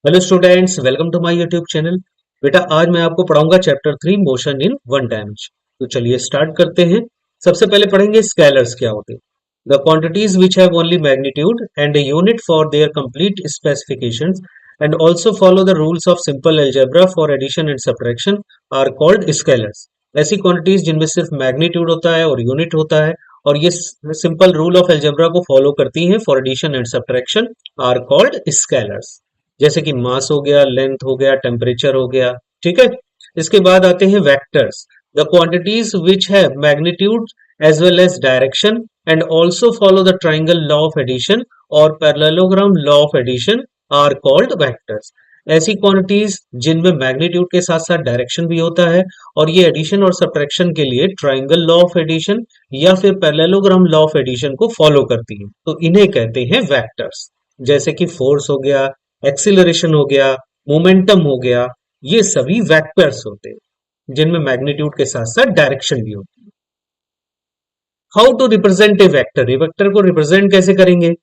Hello students, welcome to my YouTube channel. बेटा, आज मैं आपको पढ़ाऊंगा chapter 3 motion in one dimension. तो चलिए स्टार्ट करते हैं। सबसे पहले पढ़ेंगे स्केलर्स क्या होते हैं। The quantities which have only magnitude and a unit for their complete specifications and also follow the rules of simple algebra for addition and subtraction are called scalars. ऐसी क्वांटिटीज जिनमें सिर्फ मैग्नीट्यूड होता है और unit होता है और ये सिंपल रूल ऑफ अलजेब्रा को फॉलो करती हैं for addition and subtraction are called scalars. जैसे कि मास हो गया, लेंथ हो गया, टेम्परेचर हो गया। ठीक है। इसके बाद आते हैं vectors. The quantities which have magnitude as well as direction and also follow the triangle law of addition और parallelogram law of addition are called vectors. ऐसी क्वांटिटीज जिनमें मैग्नीट्यूड के साथ साथ डायरेक्शन भी होता है और ये एडिशन और सब्ट्रैक्शन के लिए ट्राइंगल लॉ ऑफ एडिशन या फिर पैरेललोग्राम लॉ ऑफ एडिशन को फॉलो करती है, तो इन्हें कहते हैं वेक्टर्स। जैसे कि फोर्स हो गया, एक्सीलरेशन हो गया, मोमेंटम हो गया, ये सभी वेक्टर्स होते हैं जिनमें मैग्नीट्यूड के साथ साथ डायरेक्शन भी होती है। How to represent a vector? A vector को रिप्रेजेंट कैसे करेंगे?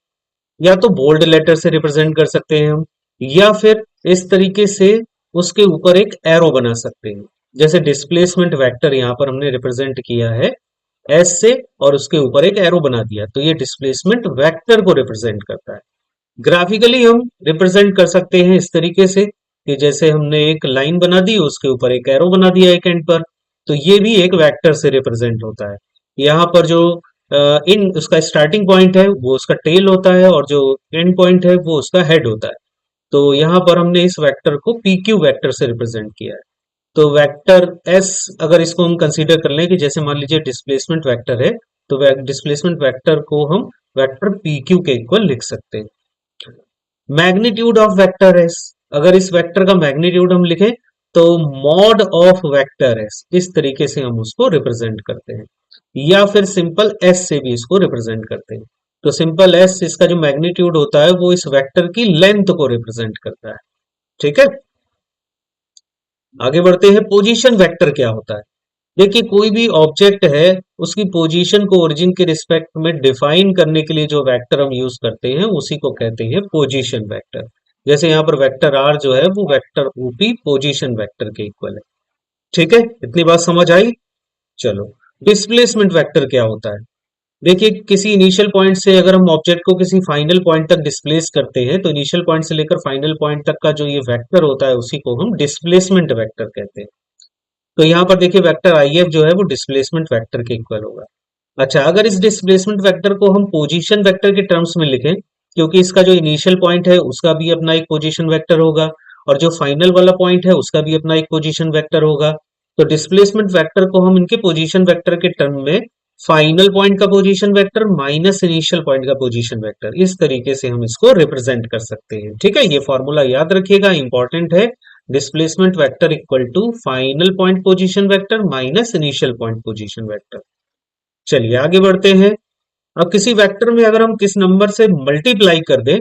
या तो बोल्ड लेटर से रिप्रेजेंट कर सकते हैं हम, या फिर इस तरीके से उसके ऊपर एक एरो बना सकते हैं। जैसे डिस्प्लेसमेंट वेक्टर यहां पर हमने रिप्रेजेंट किया है एस से और उसके ऊपर एक एरो बना दिया, तो ये डिस्प्लेसमेंट वेक्टर को रिप्रेजेंट करता है। ग्राफिकली हम रिप्रेजेंट कर सकते हैं इस तरीके से कि जैसे हमने एक लाइन बना दी, उसके ऊपर एक एरो बना दिया एक एंड पर, तो ये भी एक वेक्टर से रिप्रेजेंट होता है। यहाँ पर जो इन उसका स्टार्टिंग पॉइंट है वो उसका टेल होता है और जो एंड पॉइंट है वो उसका हेड होता है। तो यहाँ पर हमने इस वेक्टर को पी क्यू वेक्टर से रिप्रेजेंट किया है। तो वेक्टर एस, अगर इसको हम कंसीडर कर लें कि जैसे मान लीजिए डिस्प्लेसमेंट वेक्टर है, तो डिस्प्लेसमेंट वेक्टर को हम वेक्टर पी क्यू के इक्वल लिख सकते हैं। मैग्नीट्यूड ऑफ वेक्टर एस, अगर इस वेक्टर का मैग्नीट्यूड हम लिखें तो मॉड ऑफ वेक्टर एस, इस तरीके से हम उसको रिप्रेजेंट करते हैं, या फिर सिंपल एस से भी इसको रिप्रेजेंट करते हैं। तो सिंपल एस, इसका जो मैग्नीट्यूड होता है वो इस वेक्टर की लेंथ को रिप्रेजेंट करता है। ठीक है। आगे बढ़ते हैं। पोजीशन वेक्टर क्या होता है? देखिए, कोई भी ऑब्जेक्ट है, उसकी पोजीशन को ओरिजिन के रिस्पेक्ट में डिफाइन करने के लिए जो वेक्टर हम यूज करते हैं उसी को कहते हैं पोजीशन वेक्टर। जैसे यहाँ पर वेक्टर आर जो है वो वेक्टर ओपी पोजीशन वेक्टर के इक्वल है। ठीक है, इतनी बात समझ आई। चलो, डिस्प्लेसमेंट वेक्टर क्या होता है? देखिए, किसी इनिशियल पॉइंट से अगर हम ऑब्जेक्ट को किसी फाइनल पॉइंट तक डिस्प्लेस करते हैं तो इनिशियल पॉइंट से लेकर फाइनल पॉइंट तक का जो ये वेक्टर होता है उसी को हम डिस्प्लेसमेंट वेक्टर कहते हैं। तो यहाँ पर देखिए, वेक्टर आई एफ जो है वो डिस्प्लेसमेंट वेक्टर के इक्वल होगा। अच्छा, अगर इस डिस्प्लेसमेंट वेक्टर को हम पोजीशन वेक्टर के टर्म्स में लिखें, क्योंकि इसका जो इनिशियल पॉइंट है उसका भी अपना एक पोजीशन वेक्टर होगा और जो फाइनल वाला पॉइंट है उसका भी अपना एक पोजीशन वेक्टर होगा। तो डिस्प्लेसमेंट वेक्टर को हम इनके पोजीशन वेक्टर के टर्म में फाइनल पॉइंट का position vector minus initial point का पोजीशन वेक्टर, इस तरीके से हम इसको रिप्रेजेंट कर सकते हैं। ठीक है, ये फॉर्मूला याद रखिएगा, इंपॉर्टेंट है। Displacement vector equal to final point position vector minus initial point position vector. चलिए आगे बढ़ते हैं। अब किसी वेक्टर में अगर हम किस नंबर से मल्टीप्लाई कर दें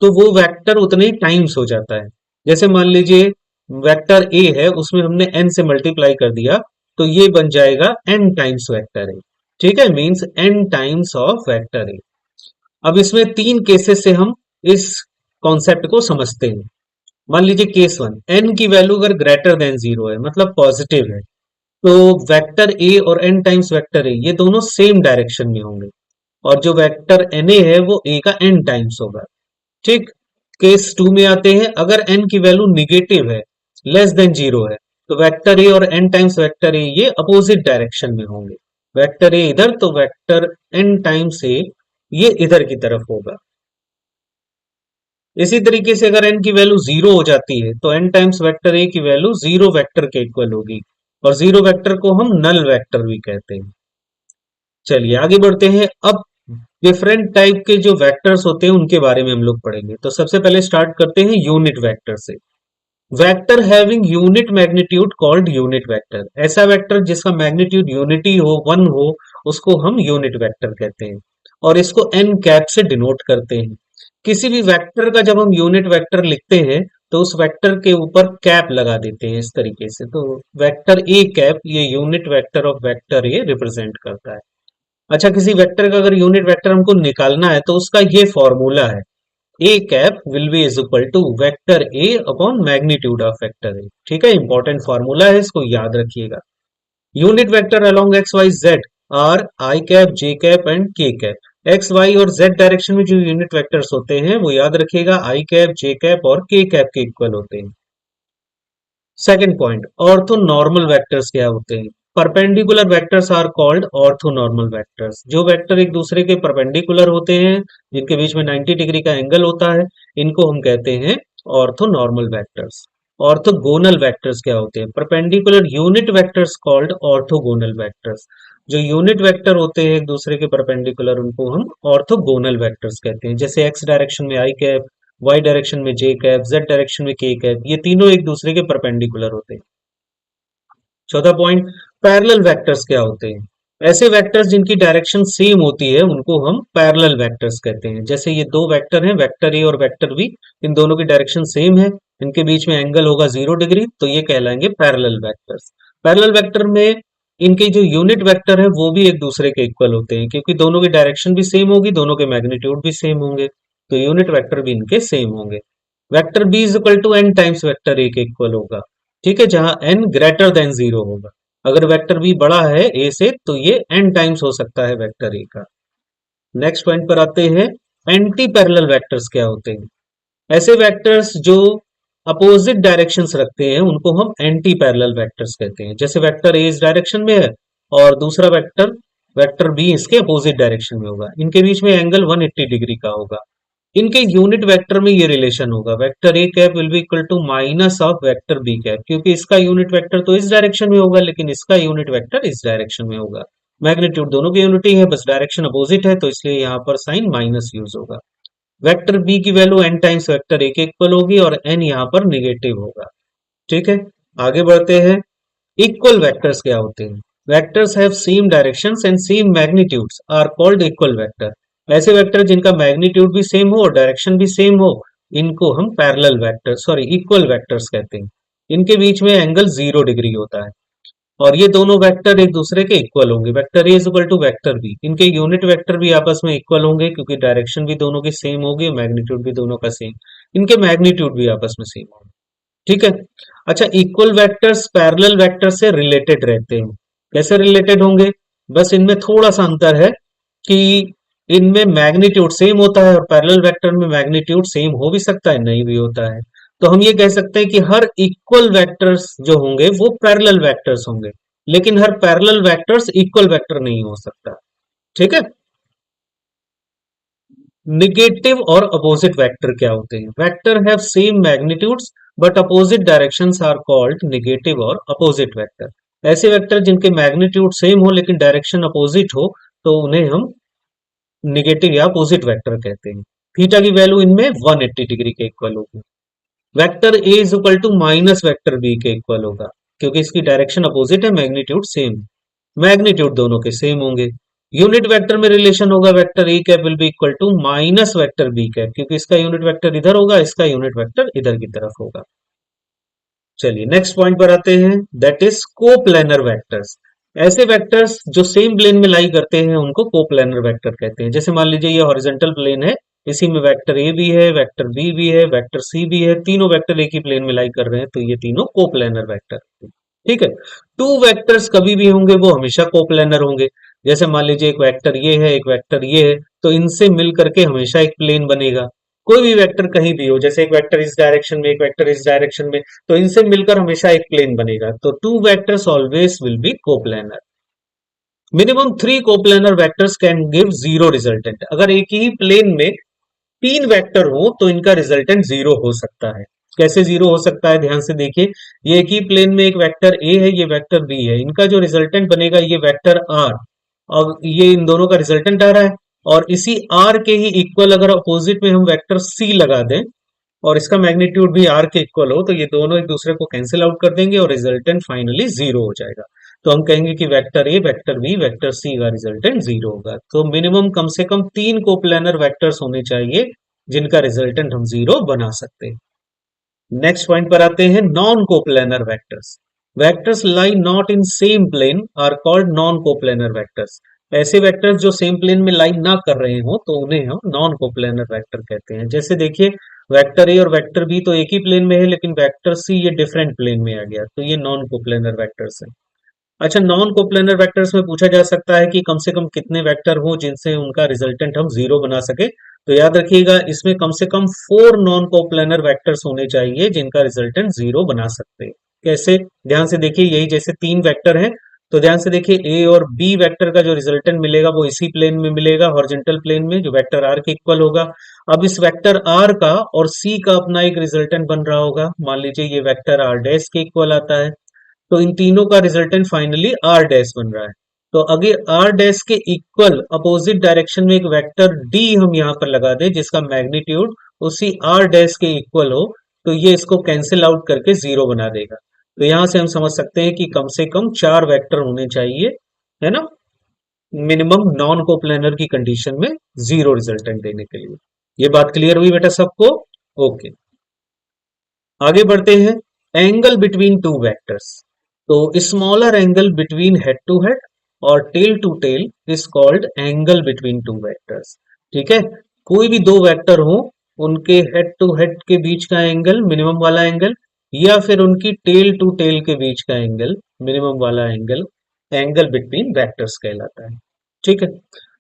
तो वो वेक्टर उतने ही टाइम्स हो जाता है। जैसे मान लीजिए वेक्टर ए है, उसमें हमने एन से मल्टीप्लाई कर दिया, तो ये बन जाएगा एन टाइम्स वेक्टर ए। ठीक है, means n times of vector A. अब इसमें तीन केसेस से हम इस कॉन्सेप्ट को समझते हैं। मान लीजिए केस वन, एन की वैल्यू अगर ग्रेटर देन जीरो है, मतलब पॉजिटिव है, तो वेक्टर ए और एन टाइम्स वेक्टर ए ये दोनों सेम डायरेक्शन में होंगे और जो वेक्टर एन ए है वो ए का एन टाइम्स होगा। ठीक। केस टू में आते हैं, अगर एन की वैल्यू निगेटिव है, लेस देन जीरो है, तो वेक्टर ए और एन टाइम्स वेक्टर ए ये अपोजिट डायरेक्शन में होंगे। वेक्टर ए इधर तो वेक्टर एन टाइम्स ए ये इधर की तरफ होगा। इसी तरीके से अगर एन की वैल्यू जीरो हो जाती है तो एन टाइम्स वेक्टर ए की वैल्यू जीरो वेक्टर के इक्वल होगी और जीरो वेक्टर को हम नल वेक्टर भी कहते हैं। चलिए आगे बढ़ते हैं। अब डिफरेंट टाइप के जो वेक्टर्स होते हैं उनके बारे में हम लोग पढ़ेंगे। तो सबसे पहले स्टार्ट करते हैं यूनिट वेक्टर से। Vector having unit magnitude called unit vector. ऐसा वेक्टर जिसका मैग्नीट्यूड यूनिटी हो, वन हो, उसको हम यूनिट वेक्टर कहते हैं और इसको एन कैप से डिनोट करते हैं। किसी भी वेक्टर का जब हम यूनिट वेक्टर लिखते हैं तो उस वेक्टर के ऊपर कैप लगा देते हैं इस तरीके से। तो वेक्टर ए कैप ये unit vector of vector A represent करता है। अच्छा, किसी वेक्टर का अगर यूनिट वेक्टर हमको निकालना है तो उसका ये फॉर्मूला है। A cap will be is equal to vector A upon magnitude of vector A. ठीक है, इंपॉर्टेंट फॉर्मूला है, इसको याद रखिएगा। Unit vector along x y z are i cap, j cap and k cap. X y और z direction में जो unit vectors होते हैं वो याद रखिएगा आई कैप, जे कैप और के कैप के इक्वल होते हैं। सेकंड पॉइंट, ऑर्थोनॉर्मल वेक्टर्स क्या होते हैं? Perpendicular vectors are called orthonormal vectors. जो वेक्टर एक दूसरे के परपेंडिकुलर होते हैं, जिनके बीच में 90 डिग्री का एंगल होता है, इनको हम कहते हैं ऑर्थोनॉर्मल वेक्टर्स। ऑर्थोगोनल वेक्टर्स क्या होते हैं? Perpendicular unit vectors called orthogonal vectors. जो यूनिट वेक्टर होते हैं एक दूसरे के परपेंडिकुलर, उनको हम ऑर्थोगोनल वेक्टर्स कहते हैं। जैसे एक्स डायरेक्शन में आई कैप, वाई डायरेक्शन में जे कैप, जेड डायरेक्शन में के कैप, ये तीनों एक दूसरे के परपेंडिकुलर होते हैं। चौथा पॉइंट, पैरेलल वेक्टर्स क्या होते हैं? ऐसे वेक्टर्स जिनकी डायरेक्शन सेम होती है उनको हम पैरेलल वेक्टर्स कहते हैं। जैसे ये दो वेक्टर हैं, वेक्टर ए और वेक्टर बी, इन दोनों की डायरेक्शन सेम है, इनके बीच में एंगल होगा 0 डिग्री, तो ये कहलाएंगे पैरेलल वेक्टर्स। पैरेलल वेक्टर में इनके जो यूनिट वेक्टर है वो भी एक दूसरे के इक्वल होते हैं, क्योंकि दोनों की डायरेक्शन भी सेम होगी, दोनों के मैग्नीट्यूड भी सेम होंगे, तो यूनिट वेक्टर भी इनके सेम होंगे। Vector B is equal to n times vector A के इक्वल होगा। ठीक है, जहां एन ग्रेटर देन 0 होगा। अगर वेक्टर बी बड़ा है ए से तो ये एन टाइम्स हो सकता है वेक्टर ए का। नेक्स्ट पॉइंट पर आते हैं, एंटी पैरेलल वेक्टर्स क्या होते हैं? ऐसे वेक्टर्स जो अपोजिट डायरेक्शंस रखते हैं उनको हम एंटी पैरेलल वेक्टर्स कहते हैं। जैसे वेक्टर ए इस डायरेक्शन में है और दूसरा वेक्टर वेक्टर बी इसके अपोजिट डायरेक्शन में होगा, इनके बीच में एंगल 180 डिग्री का होगा। इनके यूनिट वेक्टर में ये रिलेशन होगा, vector A cap will be equal to minus of vector B cap, क्योंकि इसका यूनिट वेक्टर तो इस डायरेक्शन में होगा लेकिन इसका यूनिट वेक्टर इस डायरेक्शन में होगा। मैग्नीट्यूड दोनों की यूनिटी है, बस डायरेक्शन अपोजिट है, तो इसलिए यहाँ पर साइन माइनस यूज होगा। वेक्टर बी की value n times vector A के इक्वल होगी और एन यहाँ पर निगेटिव होगा। ठीक है, आगे बढ़ते हैं। इक्वल वेक्टर्स क्या होते हैं? Vectors have same directions and same magnitudes are called equal vector. ऐसे वेक्टर जिनका मैग्नीट्यूड भी सेम हो और डायरेक्शन भी सेम हो, इनको हम parallel vector sorry equal vectors कहते हैं। इनके बीच में एंगल 0 डिग्री होता है और ये दोनों वेक्टर एक दूसरे के इक्वल होंगे। Vector A is equal to vector B, इनके यूनिट वेक्टर भी आपस में इक्वल होंगे क्योंकि डायरेक्शन भी दोनों की सेम होगी, मैग्नीट्यूड भी दोनों का सेम, इनके मैग्नीट्यूड भी आपस में सेम होंगे। ठीक है, अच्छा, इक्वल वेक्टर्स पैरेलल वेक्टर से रिलेटेड रहते हैं। कैसे रिलेटेड होंगे? बस इनमें थोड़ा सा अंतर है कि इनमें मैग्नीट्यूड सेम होता है और पैरेलल वेक्टर में मैग्नीट्यूड सेम हो भी सकता है, नहीं भी होता है। तो हम ये कह सकते हैं कि हर इक्वल वेक्टर्स जो होंगे वो पैरेलल वेक्टर्स होंगे, लेकिन हर पैरेलल वेक्टर्स इक्वल वेक्टर नहीं हो सकता। ठीक है, निगेटिव और अपोजिट वेक्टर क्या होते हैं? Vector have same magnitudes but opposite directions are called negative और अपोजिट वेक्टर। ऐसे वेक्टर जिनके मैग्नीट्यूड सेम हो लेकिन डायरेक्शन अपोजिट हो, तो उन्हें हम निगेटिव या अपोजिट वेक्टर कहते हैं। थीटा की वैल्यू इनमें 180 डिग्री के इक्वल होगी। Vector A is equal to minus vector B के इक्वल होगा, क्योंकि इसकी डायरेक्शन अपोजिट है, मैग्नीट्यूड सेम, मैग्नीट्यूड दोनों के सेम होंगे। यूनिट वेक्टर में रिलेशन होगा, vector A cap will be equal to minus vector B cap, क्योंकि इसका यूनिट वेक्टर इधर होगा, इसका यूनिट वेक्टर इधर की तरफ होगा। चलिए नेक्स्ट पॉइंट पर आते हैं, दैट इज कोप्लेनर वेक्टर्स। ऐसे वेक्टर्स जो सेम प्लेन में लाई करते हैं उनको कोप्लेनर वेक्टर कहते हैं। जैसे मान लीजिए ये हॉरिजॉन्टल प्लेन है, इसी में वेक्टर ए भी है, वेक्टर बी भी है, वेक्टर सी भी है, तीनों वेक्टर एक ही प्लेन में लाई कर रहे हैं, तो ये तीनों कोप्लेनर वेक्टर। ठीक है, टू वेक्टर्स कभी भी होंगे वो हमेशा कोप्लेनर होंगे। जैसे मान लीजिए एक वेक्टर ये है, एक वेक्टर ये है, तो इनसे मिल करके हमेशा एक प्लेन बनेगा। कोई भी वेक्टर कहीं भी हो, जैसे एक वेक्टर इस डायरेक्शन में, एक वेक्टर इस डायरेक्शन में, तो इनसे मिलकर हमेशा एक प्लेन बनेगा। तो two vectors always will be coplanar. Minimum 3 coplanar vectors can give zero resultant. अगर एक ही प्लेन में 3 वेक्टर हो तो इनका रिजल्टेंट 0 हो सकता है। कैसे 0 हो सकता है, ध्यान से देखिए। ये एक ही प्लेन में एक वेक्टर ए है, ये वेक्टर बी है, इनका जो रिजल्टेंट बनेगा ये वेक्टर आर, और ये इन दोनों का रिजल्टेंट आ रहा है, और इसी आर के ही इक्वल अगर अपोजिट में हम वेक्टर सी लगा दें और इसका मैग्नीट्यूड भी आर के इक्वल हो, तो ये दोनों एक दूसरे को कैंसिल आउट कर देंगे और रिजल्टेंट फाइनली 0 हो जाएगा। तो हम कहेंगे कि वेक्टर ए, वेक्टर बी, वेक्टर सी का रिजल्टेंट 0 होगा। तो मिनिमम कम से कम 3 कोप्लेनर वेक्टर्स होने चाहिए जिनका रिजल्टेंट हम 0 बना सकते हैं। नेक्स्ट पॉइंट पर आते हैं, non coplanar vectors. Vectors lie not in same plane are called non coplanar vectors. ऐसे वेक्टर्स जो सेम प्लेन में लाइन ना कर रहे हो तो उन्हें हम नॉन कोप्लेनर वेक्टर कहते हैं। जैसे देखिए, वेक्टर ए और वेक्टर बी तो एक ही प्लेन में है, लेकिन वेक्टर सी ये डिफरेंट प्लेन में आ गया, तो ये नॉन कोप्लेनर वेक्टर्स हैं। अच्छा, नॉन कोप्लेनर वेक्टर्स में पूछा जा सकता है कि कम से कम कितने वेक्टर हो जिनसे उनका रिजल्टेंट हम जीरो बना सके। तो याद रखिएगा, इसमें कम से कम 4 नॉन कोप्लेनर वेक्टर्स होने चाहिए जिनका रिजल्टेंट जीरो बना सकते हैं। कैसे? ध्यान से देखिए, यही जैसे 3 वेक्टर हैं, तो ध्यान से देखिए, ए और बी वेक्टर का जो रिजल्टेंट मिलेगा वो इसी प्लेन में मिलेगा, हॉरिजॉन्टल प्लेन में, जो वेक्टर आर के इक्वल होगा। अब इस वेक्टर आर का और सी का अपना एक रिजल्टेंट बन रहा होगा, मान लीजिए ये वेक्टर आर डैश के इक्वल आता है, तो इन तीनों का रिजल्टेंट फाइनली आर डैश बन रहा है। तो अगर आर डैश के इक्वल अपोजिट डायरेक्शन में एक वेक्टर डी हम यहाँ पर लगा दें जिसका मैग्नीट्यूड उसी आर डैश के इक्वल हो, तो ये इसको कैंसिल आउट करके जीरो बना देगा। तो यहां से हम समझ सकते हैं कि कम से कम 4 वेक्टर होने चाहिए, है ना, मिनिमम नॉन कोप्लेनर की कंडीशन में जीरो रिजल्टेंट देने के लिए। ये बात क्लियर हुई बेटा सबको? ओके, आगे बढ़ते हैं। Angle between two vectors. तो smaller angle between head to head और tail to tail is called angle between two vectors. ठीक है, कोई भी दो वेक्टर हो, उनके हेड टू हेड के बीच का एंगल, मिनिमम वाला एंगल, या फिर उनकी टेल टू टेल के बीच का एंगल, मिनिमम वाला एंगल, एंगल बिटवीन वेक्टर्स कहलाता है। ठीक है,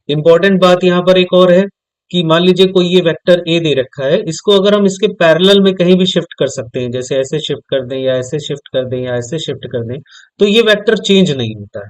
इंपॉर्टेंट बात यहां पर एक और है कि मान लीजिए कोई ये वेक्टर ए दे रखा है, इसको अगर हम इसके पैरेलल में कहीं भी शिफ्ट कर सकते हैं, जैसे ऐसे शिफ्ट कर दें या ऐसे शिफ्ट कर दें या ऐसे शिफ्ट कर दें, तो ये वेक्टर चेंज नहीं होता है।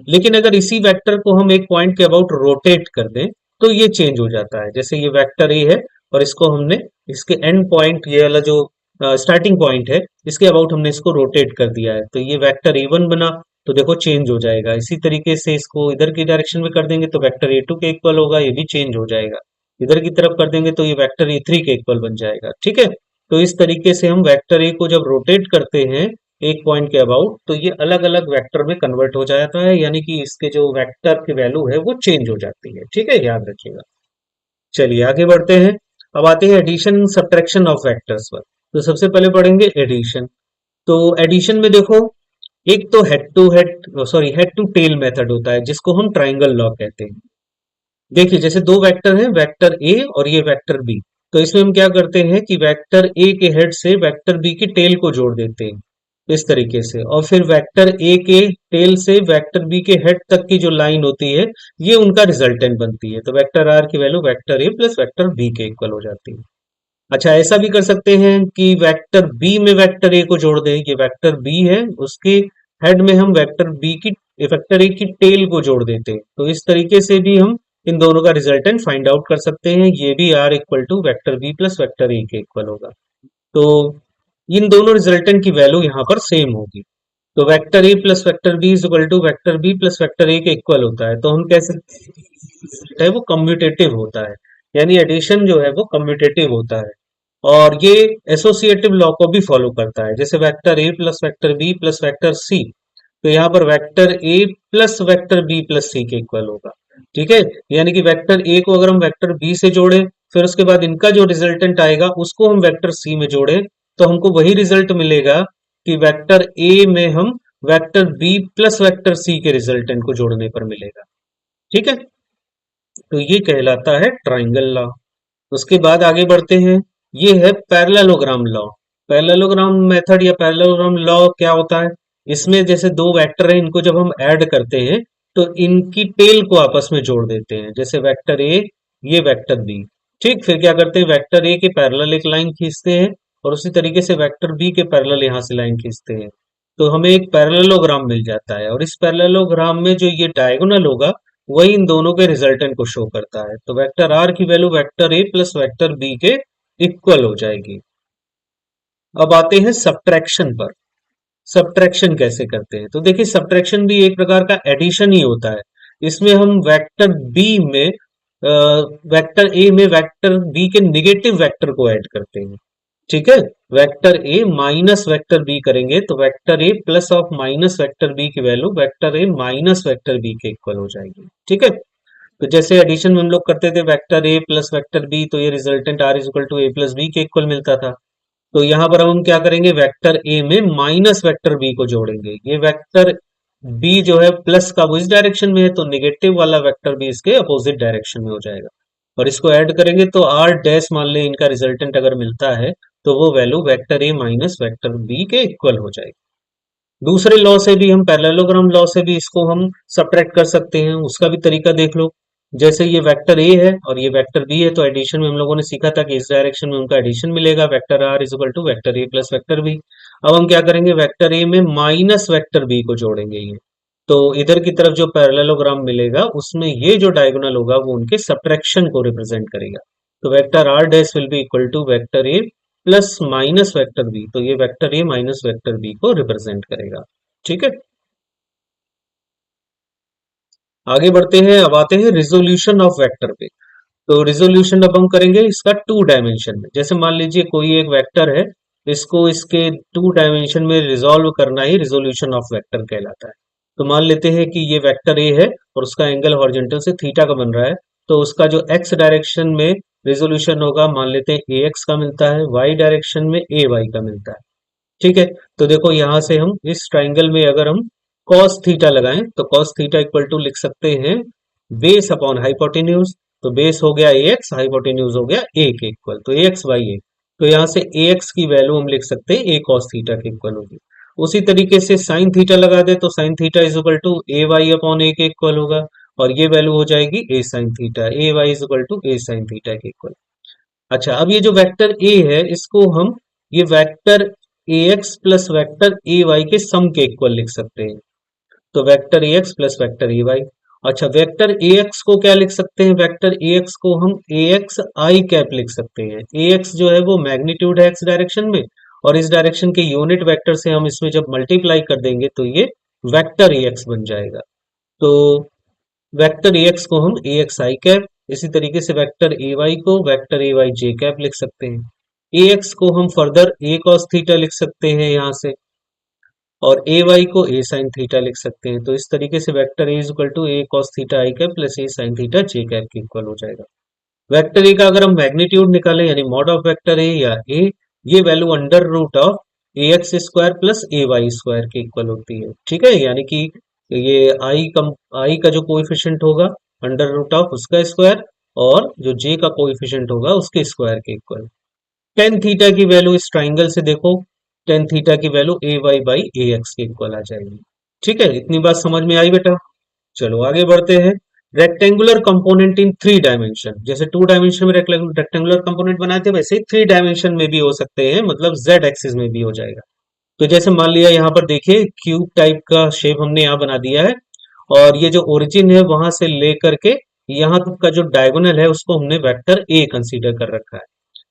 लेकिन अगर इसी वेक्टर को हम एक पॉइंट के अबाउट रोटेट कर दें तो ये चेंज हो जाता है। जैसे ये वेक्टर ए है और इसको हमने इसके एंड पॉइंट, ये वाला जो स्टार्टिंग पॉइंट है, इसके अबाउट हमने इसको रोटेट कर दिया है, तो ये वेक्टर ए वन बना, तो देखो चेंज हो जाएगा। इसी तरीके से इसको इधर की डायरेक्शन में कर देंगे तो वेक्टर ए टू के इक्वल होगा, ये भी चेंज हो जाएगा। इधर की तरफ कर देंगे तो ये वेक्टर ए थ्री के इक्वल बन जाएगा। ठीक है, तो इस तरीके से हम वेक्टर ए को जब रोटेट करते हैं एक पॉइंट के अबाउट, तो ये अलग अलग वेक्टर में कन्वर्ट हो जाता है, यानी कि इसके जो वेक्टर की वैल्यू है वो चेंज हो जाती है। ठीक है, याद रखिएगा। चलिए आगे बढ़ते हैं। अब आते हैं एडिशन सब्ट्रैक्शन ऑफ वेक्टर्स पर। तो सबसे पहले पढ़ेंगे एडिशन। तो एडिशन में देखो, एक तो head to head, sorry, head to tail method होता है जिसको हम ट्राइंगल लॉ कहते हैं। देखिए, जैसे दो वेक्टर हैं, वेक्टर ए और ये वेक्टर बी, तो इसमें हम क्या करते हैं कि वेक्टर ए के हेड से वेक्टर बी की टेल को जोड़ देते हैं इस तरीके से, और फिर वेक्टर ए के टेल से वेक्टर बी के हेड तक की जो लाइन होती है ये उनका रिजल्टेंट बनती है। तो वेक्टर आर की value vector A plus vector B के इक्वल हो जाती है। अच्छा, ऐसा भी कर सकते हैं कि वेक्टर बी में वेक्टर ए को जोड़ दें, ये वेक्टर बी है, उसके हेड में हम वेक्टर ए की टेल को जोड़ देते हैं, तो इस तरीके से भी हम इन दोनों का रिजल्टेंट फाइंड आउट कर सकते हैं। ये भी R equal to vector B plus vector A के इक्वल होगा। तो इन दोनों रिजल्टेंट की वैल्यू यहाँ पर सेम होगी। तो vector A plus vector B is equal to vector B plus vector A के इक्वल होता है, तो हम कैसे है, वो कम्यूटेटिव होता है, यानी एडिशन जो है वो कम्यूटेटिव होता है। और ये एसोसिएटिव लॉ को भी फॉलो करता है, जैसे vector A plus vector B plus vector C, तो यहाँ पर vector A plus vector B plus C के इक्वल होगा। ठीक है, यानी कि वेक्टर ए को अगर हम वेक्टर बी से जोड़े, फिर उसके बाद इनका जो रिजल्टेंट आएगा उसको हम वेक्टर सी में जोड़े, तो हमको वही रिजल्ट मिलेगा कि वेक्टर ए में हम vector B plus vector C के रिजल्टेंट को जोड़ने पर मिलेगा। ठीक है, तो ये कहलाता है ट्राइंगल लॉ। उसके बाद आगे बढ़ते हैं, ये है पैरेललोग्राम लॉ। पैरेललोग्राम मेथड या पैरेललोग्राम लॉ क्या होता है? इसमें जैसे दो वेक्टर हैं, इनको जब हम ऐड करते हैं तो इनकी टेल को आपस में जोड़ देते हैं, जैसे वेक्टर ए, ये वेक्टर बी। ठीक, फिर क्या करते हैं, वेक्टर ए के पैरेलल एक लाइन खींचते हैं और उसी तरीके से वेक्टर बी के पैरेलल यहां से लाइन खींचते हैं, तो हमें एक पैरेललोग्राम मिल जाता है। और इस पैरेललोग्राम में जो ये डायगोनल होगा वही इन दोनों के रिजल्टेंट को शो करता है। तो वेक्टर आर की value vector A plus vector B के इक्वल हो जाएगी। अब आते हैं सब्ट्रैक्शन पर। सब्ट्रैक्शन कैसे करते हैं? तो देखिए, सब्ट्रैक्शन भी एक प्रकार का एडिशन ही होता है। इसमें हम वेक्टर बी में वेक्टर ए में वेक्टर बी के निगेटिव वेक्टर को ऐड करते हैं। ठीक है, vector A minus vector B करेंगे तो vector A plus of minus vector B की value vector A minus vector B के इक्वल हो जाएगी। ठीक है, तो जैसे एडिशन में हम लोग करते थे vector A plus vector B, तो ये resultant R is equal to A plus B के इक्वल मिलता था। तो यहां पर हम क्या करेंगे, वेक्टर ए में माइनस वेक्टर बी को जोड़ेंगे। ये वेक्टर बी जो है प्लस का वो इस डायरेक्शन में है, तो नेगेटिव वाला वेक्टर भी इसके अपोजिट डायरेक्शन में हो जाएगा। और इसको ऐड करेंगे तो आर डैश मान लें इनका रिजल्टेंट अगर मिलता है तो वो value vector A minus vector B के इक्वल हो जाएगी। दूसरे लॉ से भी हम पैरेललोग्राम लॉ से भी इसको हम सब्ट्रैक्ट कर सकते हैं, उसका भी तरीका देख लो। जैसे ये वेक्टर ए है और ये वेक्टर बी है, तो एडिशन में हम लोगों ने सीखा था कि इस डायरेक्शन में उनका एडिशन मिलेगा, vector R is equal to vector A plus vector B. अब हम क्या करेंगे, वेक्टर ए में माइनस वेक्टर बी को जोड़ेंगे ये, तो इधर की तरफ जो पैरेललोग्राम मिलेगा उसमें ये जो डायगोनल होगा वो उनके सब्ट्रैक्शन को रिप्रेजेंट करेगा। तो vector R dash will be equal to vector A plus minus vector B, तो ये vector A minus vector B को रिप्रेजेंट करेगा। ठीक है, आगे बढ़ते हैं। अब आते हैं रिजोल्यूशन ऑफ वेक्टर पे। तो रिजोल्यूशन अब हम करेंगे इसका टू डायमेंशन में। जैसे मान लीजिए कोई एक वेक्टर है, इसको इसके टू डायमेंशन में रिजॉल्व करना ही रिजोल्यूशन ऑफ वेक्टर कहलाता है। तो मान लेते हैं कि ये वेक्टर ए है और उसका एंगल हॉरिजॉन्टल से थीटा का बन रहा है, तो उसका जो एक्स डायरेक्शन में रिजोल्यूशन होगा मान लेते हैं ए एक्स का मिलता है, वाई डायरेक्शन में ए वाई का मिलता है। ठीक है, तो देखो यहां से हम इस ट्राइंगल में अगर हम cos थीटा लगाएं तो cos थीटा इक्वल टू लिख सकते हैं बेस अपॉन हाइपोटेन्यूज। तो बेस हो गया ए एक्स, हाइपोटेन्यूज हो गया ए के इक्वल, तो ए एक्स बाई ए। तो यहाँ से ए एक्स की वैल्यू हम लिख सकते हैं ए cos थीटा के इक्वल होगी। उसी तरीके से साइन थीटा लगा दे तो sine theta is equal to A y upon A के इक्वल होगा, और ये वैल्यू हो जाएगी A sine theta, A y is equal to A sine theta के इक्वल। अच्छा, अब ये जो वेक्टर ए है इसको हम ये vector A X plus vector A Y के सम के इक्वल लिख सकते हैं। तो vector A X plus vector A Y. अच्छा, वेक्टर ए एक्स को क्या लिख सकते हैं, वेक्टर ए एक्स को हम ए एक्स आई कैप लिख सकते हैं। ए एक्स जो है वो मैग्नीट्यूड है एक्स डायरेक्शन में, और इस डायरेक्शन के यूनिट वेक्टर से हम इसमें जब मल्टीप्लाई कर देंगे तो ये वेक्टर ए एक्स बन जाएगा। तो वेक्टर ए एक्स को हम ए एक्स आई कैप, इसी तरीके से वेक्टर ए वाई को vector A Y J cap लिख सकते हैं। ए एक्स को हम फर्दर ए कॉस थीटा लिख सकते हैं यहाँ से, और ए वाई को ए साइन थीटा लिख सकते हैं। तो इस तरीके से vector A is equal to A cos theta I cap plus A sine theta J cap के इक्वल हो जाएगा। वेक्टर ए का अगर हम मैग्नीट्यूड निकालें यानी मॉड ऑफ वेक्टर ए या ए, ये value under root of A X square plus A Y square के इक्वल होती है। ठीक है, यानी कि ये आई का जो कोएफिशिएंट होगा अंडर रूट ऑफ उसका स्क्वायर, और जो जे का कोएफिशिएंट होगा उसके स्क्वायर के इक्वल। टेन थीटा की वैल्यू इस ट्राइंगल से देखो, टेन थीटा की value A Y by A X के इक्वल आ जाएगी। ठीक है, इतनी बात समझ में आई बेटा। चलो आगे बढ़ते हैं। Rectangular component in three dimension, जैसे टू डायमेंशन में रेक्टेंगुलर कंपोनेंट बनाए थे वैसे ही थ्री डायमेंशन में भी हो सकते हैं, मतलब जेड एक्सिस में भी हो जाएगा। तो जैसे मान लिया यहाँ पर देखिए क्यूब टाइप का शेप हमने यहाँ बना दिया है, और ये जो ओरिजिन है वहां से लेकर के यहाँ तक का जो डायगोनल है उसको हमने वेक्टर ए कंसीडर कर रखा है।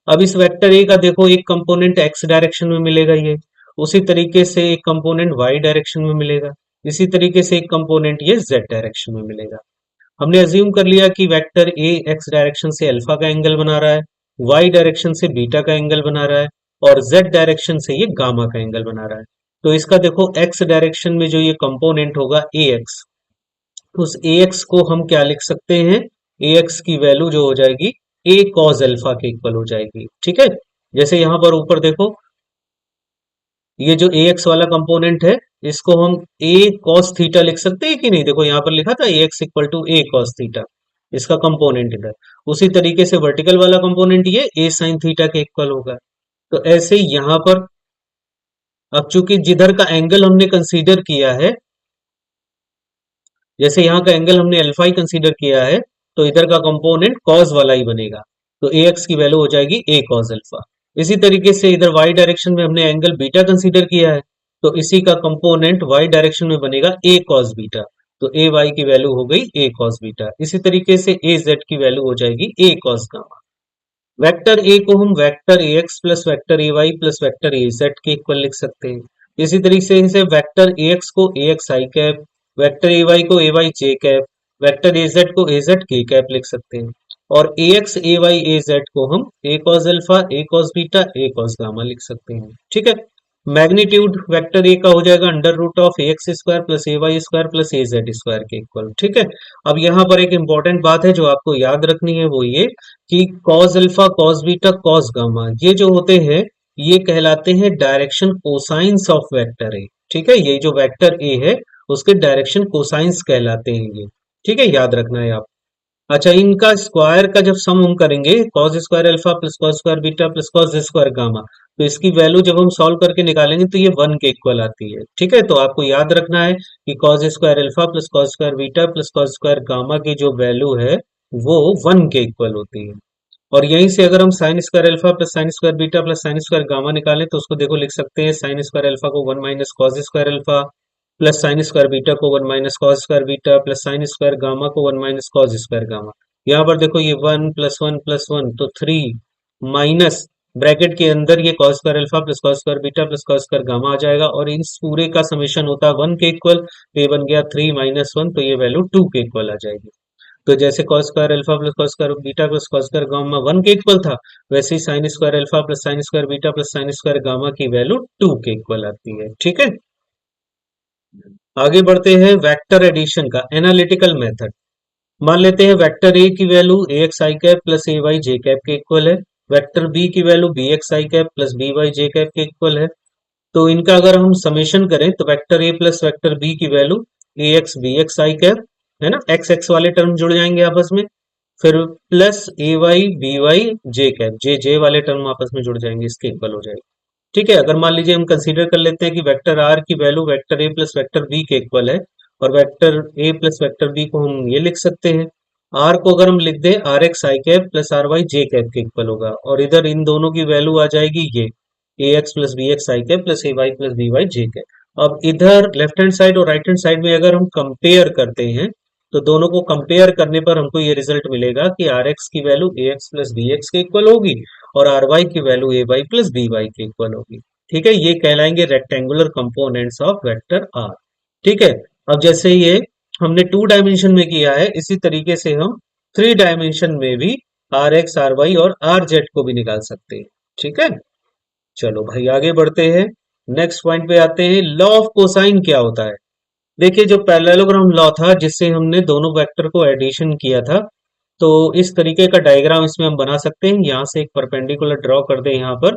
अब इस वेक्टर ए का देखो एक कंपोनेंट एक्स डायरेक्शन में मिलेगा ये, उसी तरीके से एक कंपोनेंट वाई डायरेक्शन में मिलेगा, इसी तरीके से एक कंपोनेंट ये जेड डायरेक्शन में मिलेगा। हमने अज्यूम कर लिया कि वेक्टर ए एक्स डायरेक्शन से अल्फा का एंगल बना रहा है, वाई डायरेक्शन से बीटा का एंगल बना रहा है, और जेड डायरेक्शन से ये गामा का एंगल बना रहा है। तो इसका देखो एक्स डायरेक्शन में जो ये कंपोनेंट होगा ए एक्स, तो उस ए एक्स को हम क्या लिख सकते हैं, ए एक्स की वैल्यू जो हो जाएगी ए कॉज अल्फा के इक्वल हो जाएगी। ठीक है, जैसे यहां पर ऊपर देखो ये जो ए एक्स वाला कंपोनेंट है इसको हम ए कॉस थीटा लिख सकते हैं कि नहीं, देखो यहाँ पर लिखा था A x equal to A cos theta, इसका कंपोनेंट इधर। उसी तरीके से वर्टिकल वाला कंपोनेंट ये ए साइन थीटा के इक्वल होगा। तो ऐसे ही यहाँ पर अब चूंकि जिधर का एंगल हमने कंसीडर किया है, जैसे यहाँ का एंगल हमने अल्फा ही कंसीडर किया है, तो इधर का कंपोनेंट कॉस वाला ही बनेगा, तो ए एक्स की वैल्यू हो जाएगी ए कॉस अल्फा। इसी तरीके से इधर वाई डायरेक्शन में हमने एंगल बीटा कंसीडर किया है, तो इसी का कंपोनेंट वाई डायरेक्शन में बनेगा ए कॉस बीटा, तो ए वाई की वैल्यू हो गई ए कॉस बीटा। इसी तरीके से ए जेड की वैल्यू हो जाएगी A cos gamma. Vector A को हम vector A X plus vector A Y plus vector A Z के इक्वल लिख सकते हैं। इसी तरीके से वेक्टर ए एक्स को A x I cap, vector A Y को A Y J cap, vector A z को ए जेड के कैप लिख सकते हैं, और A x A y A z को हम A cos alpha A cos beta A cos gamma लिख सकते हैं। ठीक है, मैग्नीट्यूड वेक्टर ए का हो जाएगा under root of A X square plus A Y square plus A Z square के इक्वल। ठीक है, अब यहाँ पर एक इंपॉर्टेंट बात है जो आपको याद रखनी है, वो ये कि cos alpha cos beta cos gamma ये जो होते हैं ये कहलाते हैं direction cosines of vector A. ठीक है, ये जो वेक्टर ए है उसके डायरेक्शन कोसाइंस कहलाते हैं ये। ठीक है, याद रखना है आप। अच्छा, इनका स्क्वायर का जब सम हम करेंगे cos square alpha plus cos square beta plus cos square gamma, तो इसकी वैल्यू जब हम सॉल्व करके निकालेंगे तो ये वन के इक्वल आती है। ठीक है, तो आपको याद रखना है कि cos square alpha plus cos square beta plus cos square gamma की जो वैल्यू है वो वन के इक्वल होती है। और यहीं से अगर हम sine square alpha plus sine square beta plus sine square gamma निकालें तो उसको देखो लिख सकते हैं साइन स्क्वायर अल्फा को one minus cos square alpha plus sine square beta को one minus cos square beta plus sine square gamma को one minus cos square gamma. यहाँ पर देखो ये वन प्लस वन तो थ्री माइनस ब्रैकेट के अंदर ये cos square alpha plus cos square beta plus cos square gamma आ जाएगा और इस पूरे का समेशन होता है वन के इक्वल, तो ये बन गया थ्री माइनस वन, तो ये वैल्यू टू के इक्वल आ जाएगी। तो जैसे cos square alpha plus cos square beta plus cos square gamma one के इक्वल था, वैसे ही sine square alpha plus sine square beta plus sine square gamma की वैल्यू टू के इक्वल आती है। ठीक है, आगे बढ़ते हैं वेक्टर एडिशन का एनालिटिकल मेथड। मान लेते हैं वेक्टर ए की value A x I cap plus A Y J cap के इक्वल है, वेक्टर बी की वैल्यू बी एक्स आई कैप प्लस बी वाई जे कैप के इक्वल है। तो इनका अगर हम समेशन करें तो vector A plus vector B की value A X B X I cap, है ना, एक्स एक्स वाले टर्म जुड़ जाएंगे आपस में, फिर plus A Y B Y J cap, जे जे वाले टर्म आपस में जुड़ जाएंगे, इसके इक्वल हो जाएगी। ठीक है, अगर मान लीजिए हम कंसीडर कर लेते हैं कि वेक्टर आर की value vector A plus vector B के इक्वल है और vector A plus vector B को हम ये लिख सकते हैं, आर को अगर हम लिख दें आर एक्स आई कैप प्लस आर वाई जे कैप के इक्वल होगा और इधर इन दोनों की वैल्यू आ जाएगी ये ए X plus B X I cap plus A Y plus B Y J cap. अब इधर लेफ्ट हैंड साइड और राइट हैंड साइड में अगर हम कंपेयर करते हैं तो दोनों को कंपेयर करने पर हमको ये रिजल्ट मिलेगा कि आर एक्स की value A X plus B X के इक्वल होगी और आर वाई की value A Y plus B Y के इक्वल होगी। ठीक है, ये कहलाएंगे rectangular components of vector R. ठीक है, अब जैसे ये हमने टू डायमेंशन में किया है इसी तरीके से हम थ्री डायमेंशन में भी आर एक्स आर वाई और आर जेड को भी निकाल सकते हैं। ठीक है, चलो भाई आगे बढ़ते हैं, नेक्स्ट पॉइंट पे आते हैं, लॉ ऑफ कोसाइन क्या होता है। देखिए जो पैरेललोग्राम लॉ था जिससे हमने दोनों वेक्टर को एडिशन किया था, तो इस तरीके का डायग्राम इसमें हम बना सकते हैं। यहाँ से एक परपेंडिकुलर ड्रॉ कर दें यहाँ पर,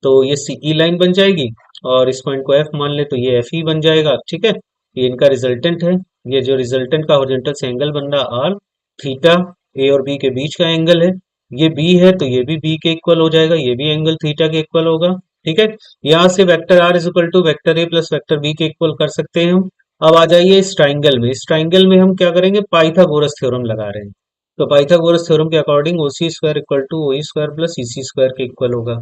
तो ये सीई लाइन बन जाएगी और इस पॉइंट को एफ मान ले तो ये एफ ही बन जाएगा। ठीक है, ये इनका रिजल्टेंट है, ये जो रिजल्टेंट का हॉरिजॉन्टल से एंगल बन रहा आर थीटा ए और बी के बीच का एंगल है, ये बी है तो ये भी बी के इक्वल हो जाएगा, ये भी एंगल थीटा के इक्वल होगा। ठीक है, यहाँ से vector R is equal to vector A plus vector B के इक्वल कर सकते हैं हम। अब आ जाइए इस ट्राइंगल में, इस ट्राइंगल में हम क्या करेंगे, पाइथागोरस थ्योरम लगा रहे हैं। तो पाइथागोरस थ्योरम के according O C square equal to O square plus E C square के इक्वल होगा।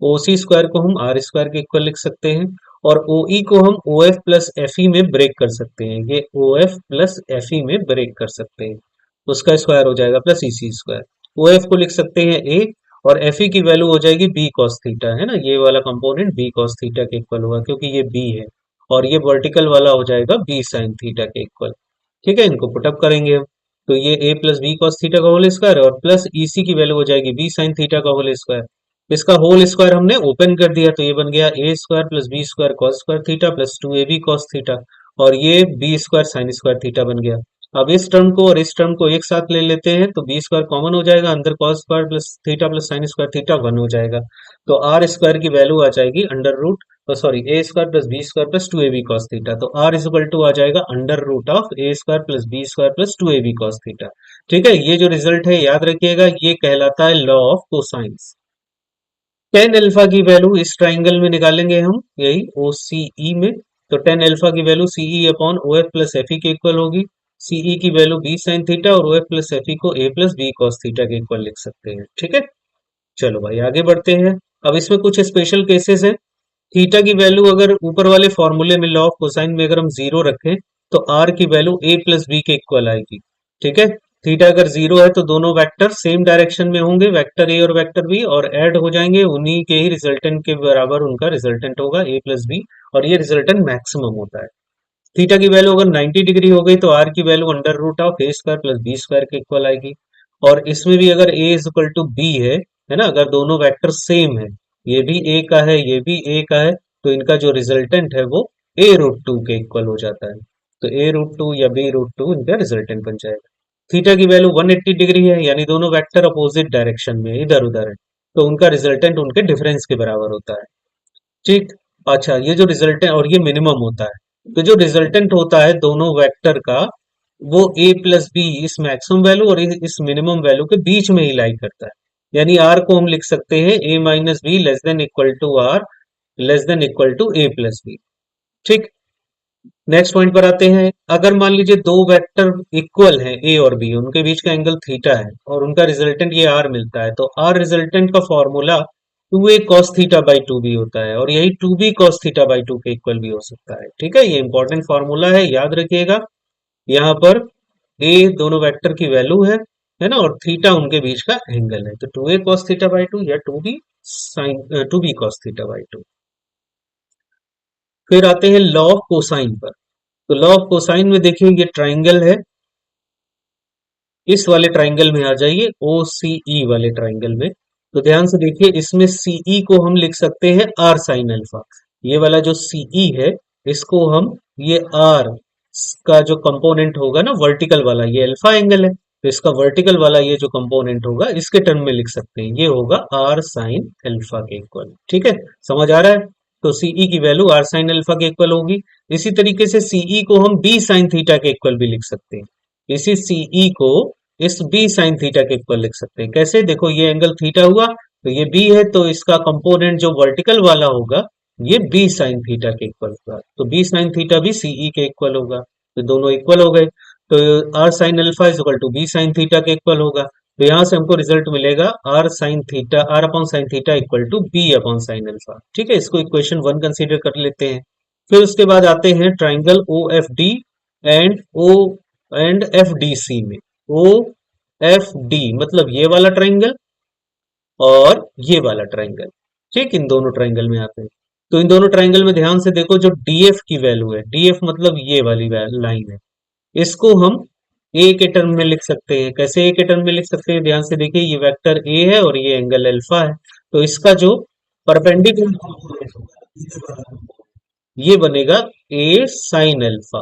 ओ सी स्क्वायर को हम आर स्क्वायर के इक्वल लिख सकते हैं और ओ ई को हम O F plus F E में ब्रेक कर सकते हैं, ये O F plus F E में ब्रेक कर सकते हैं, उसका स्क्वायर हो जाएगा plus E C square. O F को लिख सकते हैं ए और एफ ई की वैल्यू हो जाएगी बी कॉस थीटा, है ना, ये वाला कंपोनेंट बी कॉस थीटा के इक्वल होगा क्योंकि ये बी है, और ये वर्टिकल वाला हो जाएगा बी साइन थीटा के इक्वल। ठीक है, इनको पुटअप करेंगे हम, तो ये A plus B cos theta का होल स्क्वायर और प्लस ई सी की वैल्यू हो जाएगी बी साइन थीटा का होल स्क्वायर। इसका होल स्क्वायर हमने ओपन कर दिया तो ये बन गया A square plus B square cos square theta plus two A B cos theta और ये B square sine square theta बन गया। अब इस टर्म को और इस टर्म को एक साथ ले लेते हैं तो बी स्क्वायर कॉमन हो जाएगा, अंदर cos square plus sine square theta one हो जाएगा, तो आर स्क्वायर की वैल्यू आ जाएगी under root, sorry A square plus B square plus two A B cos theta, तो आर इज इक्वल टू आ जाएगा under root of A square plus B square plus two A B cos theta. ठीक है, ये जो result है याद रखिएगा, ये कहलाता है law of cosines. Tan alpha की वैल्यू इस ट्राइंगल में निकालेंगे हम, यही ओ सी ई में, तो टेन अल्फा की value C E upon O F plus F E के इक्वल होगी, सीई की वैल्यू बी साइन थीटा और O F plus F E को A plus B cos theta के इक्वल लिख सकते हैं। ठीक है, चलो भाई आगे बढ़ते हैं। अब इसमें कुछ स्पेशल केसेस हैं, थीटा की वैल्यू अगर ऊपर वाले फॉर्मूले में लॉ ऑफ कोसाइन में अगर हम जीरो रखें तो आर की वैल्यू ए प्लस बी के इक्वल आएगी। ठीक है, थीटा अगर जीरो है तो दोनों वेक्टर सेम डायरेक्शन में होंगे, वेक्टर ए और वेक्टर बी, और ऐड हो जाएंगे, उन्हीं के ही रिजल्टेंट के बराबर उनका रिजल्टेंट होगा ए प्लस बी, और ये रिजल्टेंट मैक्सिमम होता है। थीटा की वैल्यू अगर 90 डिग्री हो गई तो आर की value under root of A square plus B square के इक्वल आएगी, और इसमें भी अगर A is equal to B है ना, अगर दोनों वेक्टर सेम है, ये भी ए का है ये भी ए का है, तो इनका जो रिजल्टेंट है वो ए रूट टू के इक्वल हो जाता है, तो ए रूट टू या बी रूट टू इनका रिजल्टेंट बन जाएगा। थीटा की वैल्यू 180 डिग्री है, यानी दोनों वेक्टर अपोजिट डायरेक्शन में इधर उधर है, तो उनका रिजल्टेंट उनके डिफरेंस के बराबर होता है। ठीक, अच्छा, ये जो रिजल्ट है और ये मिनिमम होता है, तो जो रिजल्टेंट होता है दोनों वेक्टर का, वो ए प्लस बी इस मैक्सिमम वैल्यू और इस मिनिमम वैल्यू के बीच में ही लाई करता है। यानी आर को हम लिख सकते हैं A minus B less than equal to R less than equal to A plus B. ठीक। नेक्स्ट पॉइंट पर आते हैं। अगर मान लीजिए दो वेक्टर इक्वल हैं ए और बी, उनके बीच का एंगल थीटा है और उनका रिजल्टेंट ये आर मिलता है, तो आर रिजल्टेंट का formula two A cos theta by two B होता है और यही two B cos theta by two के इक्वल भी हो सकता है। ठीक है, ये इंपॉर्टेंट फॉर्मूला है, याद रखिएगा। यहाँ पर ए दोनों वेक्टर की वैल्यू है ना, और थीटा उनके बीच का एंगल है, तो two A cos theta by two या two B cos theta by two. फिर आते हैं लॉ ऑफ कोसाइन पर। तो लॉ ऑफ कोसाइन में देखिए ये ट्राइंगल है, इस वाले ट्राइंगल में आ जाइए, ओ सी ई वाले ट्राइंगल में। तो ध्यान से देखिए, इसमें सीई को हम लिख सकते हैं आर साइन अल्फा। ये वाला जो सीई है, इसको हम, ये आर का जो कंपोनेंट होगा ना वर्टिकल वाला, ये अल्फा एंगल है, तो इसका वर्टिकल वाला ये जो कंपोनेंट होगा इसके टर्म में लिख सकते हैं, ये होगा आर साइन अल्फा के इक्वल। ठीक है, समझ आ रहा है। तो सीई की वैल्यू आर साइन अल्फा के इक्वल होगी। इसी तरीके से सीई को हम बी साइन थीटा के इक्वल भी लिख सकते हैं। इसी सीई को इस बी साइन थीटा के इक्वल लिख सकते हैं। कैसे? देखो, ये एंगल थीटा हुआ, तो ये बी है, तो इसका कंपोनेंट जो वर्टिकल वाला होगा ये बी साइन थीटा के इक्वल होगा, तो बी साइन थीटा भी सीई के इक्वल होगा, तो दोनों इक्वल हो गए। तो R sine alpha is equal to B sine theta के इक्वल होगा। तो यहां से हमको रिजल्ट मिलेगा R sine theta, R upon sine theta equal to B upon sine alpha. ठीक है, इसको इक्वेशन वन कंसीडर कर लेते हैं। फिर उसके बाद आते हैं triangle O F D and O and F D C में। ओ एफ डी मतलब ये वाला ट्राइंगल और ये वाला ट्राइंगल। ठीक, इन दोनों ट्राइंगल में आते हैं। तो इन दोनों ट्राइंगल में ध्यान से देखो, जो डीएफ की वैल्यू है, डीएफ मतलब ये वाली लाइन है, इसको हम ए के टर्म में लिख सकते हैं। कैसे ए के टर्म में लिख सकते हैं? ध्यान से देखिए, ये वेक्टर ए है और ये एंगल अल्फा है, तो इसका जो परपेंडिकुलर ये बनेगा ए साइन अल्फा।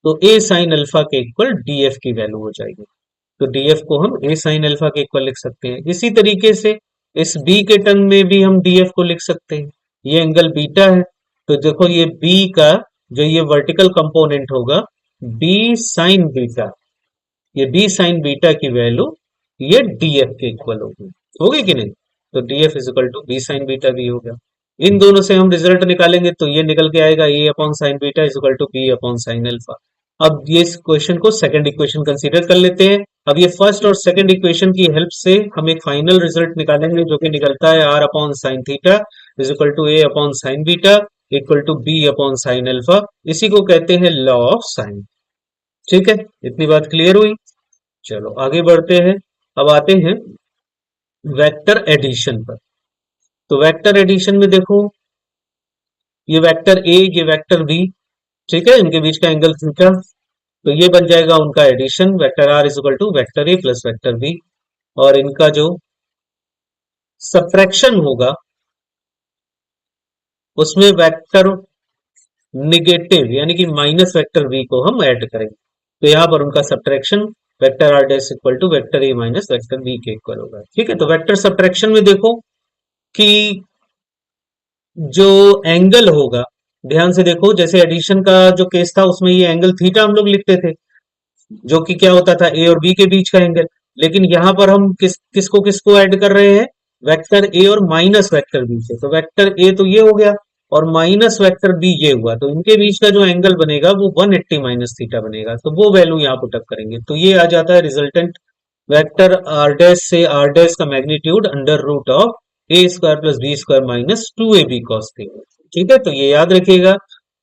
तो ए साइन अल्फा के इक्वल डीएफ की वैल्यू हो जाएगी। तो डीएफ को हम ए साइन अल्फा के इक्वल लिख सकते हैं। इसी तरीके से इस बी के टर्म में भी हम डीएफ को लिख सकते हैं। ये एंगल बीटा है, तो देखो ये बी का जो ये वर्टिकल कंपोनेंट होगा, बी साइन बीटा, ये बी साइन बीटा की वैल्यू ये डीएफ के इक्वल होगी कि नहीं? तो D F is equal to B sine beta भी हो गया। इन दोनों से हम रिजल्ट निकालेंगे तो ये निकल के आएगा A upon sine beta is equal to B upon sine alpha. अब ये इस क्वेश्चन को सेकंड इक्वेशन कंसीडर कर लेते हैं। अब ये फर्स्ट और सेकंड इक्वेशन की हेल्प से हम एक फाइनल रिजल्ट निकालेंगे, जो कि निकलता है R upon sine theta is equal to A upon sine beta equal to B upon sine alpha. इसी को कहते हैं लॉ ऑफ साइन। ठीक है, इतनी बात क्लियर हुई। चलो आगे बढ़ते हैं। अब आते हैं वेक्टर एडिशन पर। तो वेक्टर एडिशन में देखो, ये वेक्टर ए, ये वेक्टर बी, ठीक है, इनके बीच का एंगल थीटा, तो ये बन जाएगा उनका addition, vector R is equal to vector A plus vector B. और इनका जो सब्ट्रैक्शन होगा उसमें वेक्टर निगेटिव यानी कि माइनस वेक्टर बी को हम ऐड करेंगे, तो यहां पर उनका subtraction vector R dash equal to vector A minus vector B के इक्वल होगा। ठीक है, तो वेक्टर सब्ट्रैक्शन में देखो कि जो एंगल होगा, ध्यान से देखो, जैसे एडिशन का जो केस था उसमें ये एंगल थीटा हम लोग लिखते थे, जो कि क्या होता था, ए और बी के बीच का एंगल। लेकिन यहां पर हम किसको किसको ऐड कर रहे हैं? वेक्टर ए और माइनस वेक्टर बी से। तो वेक्टर ए तो ये हो गया और माइनस वेक्टर बी ये हुआ, तो इनके बीच का जो एंगल बनेगा वो 180 माइनस थीटा बनेगा, तो वो वैल्यू यहाँ पुटअप करेंगे, तो ये आ जाता है रिजल्टेंट वेक्टर आर डैश से आर डैश का magnitude under root of A square plus B square minus two A B cos theta. ठीक है, तो ये याद रखिएगा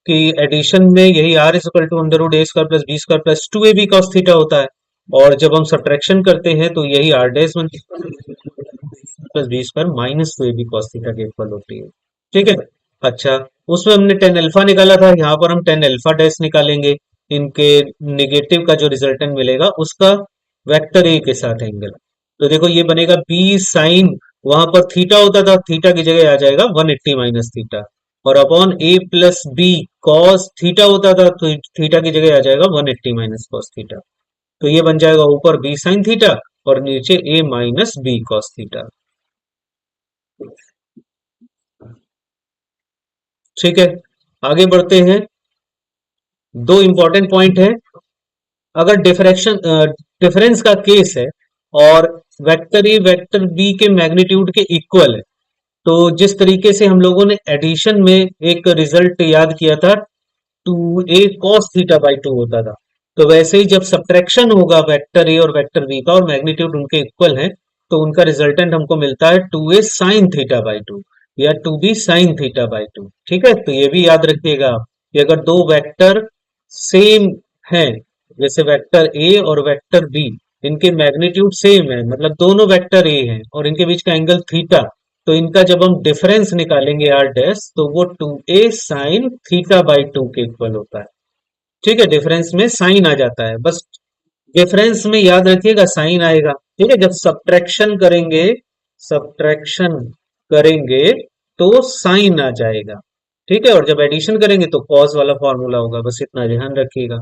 कि एडिशन में यही R is equal to under root A square plus B square plus two A B cos theta होता है, और जब हम सब्ट्रैक्शन करते हैं तो यही R dash plus B square minus two A B cos theta के इक्वल होती है। ठीक है, अच्छा, उसमें हमने टेन अल्फा निकाला था, यहाँ पर हम टेन अल्फा डैश निकालेंगे। इनके निगेटिव का जो रिजल्टेंट मिलेगा उसका वेक्टर ए के साथ एंगल, तो देखो ये बनेगा बी साइन, वहां पर थीटा होता था, थीटा की जगह आ जाएगा 180 माइनस थीटा, और अपॉन ए प्लस बी कॉस थीटा होता था, तो थीटा की जगह आ जाएगा 180 माइनस कॉस थीटा, तो ये बन जाएगा ऊपर बी साइन थीटा और नीचे ए माइनस बी कॉस थीटा। ठीक है, आगे बढ़ते हैं। दो इंपॉर्टेंट पॉइंट है। अगर डिफरेंस का केस है और वेक्टर ए वेक्टर बी के मैग्नीट्यूड के इक्वल है, तो जिस तरीके से हम लोगों ने एडिशन में एक रिजल्ट याद किया था, two A cos theta by two होता था, तो वैसे ही जब सब्ट्रैक्शन होगा वेक्टर ए और वेक्टर बी का और मैग्नीट्यूड उनके इक्वल है, तो उनका रिजल्टेंट हमको मिलता है two A sine theta by two या two B sine theta by two. ठीक है, तो ये भी याद रखिएगा आप कि अगर दो वेक्टर सेम हैं, जैसे वेक्टर ए और वेक्टर बी, इनके मैग्नीट्यूड सेम है, मतलब दोनों वेक्टर ए हैं और इनके बीच का एंगल थीटा, तो इनका जब हम डिफरेंस निकालेंगे आर डैश, तो वो two A sine theta by two के इक्वल होता है। ठीक है, डिफरेंस में साइन आ जाता है, बस डिफरेंस में याद रखिएगा साइन आएगा। ठीक है, जब सब्ट्रैक्शन करेंगे तो साइन आ जाएगा। ठीक है, और जब एडिशन करेंगे तो कॉस वाला फॉर्मूला होगा, बस इतना ध्यान रखिएगा।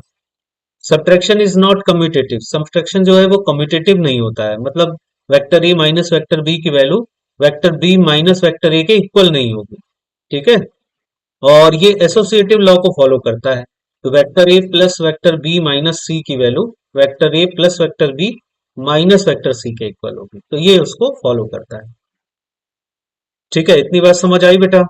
Subtraction is not commutative, subtraction जो है वो कम्यूटेटिव नहीं होता है, मतलब vector A minus vector B की value vector B minus vector A के इक्वल नहीं होगी। ठीक है, और ये एसोसिएटिव लॉ को फॉलो करता है। तो vector A plus vector B minus C की value vector A plus vector B minus vector C के इक्वल होगी, तो ये उसको फॉलो करता है। ठीक है, इतनी बात समझ आई बेटा?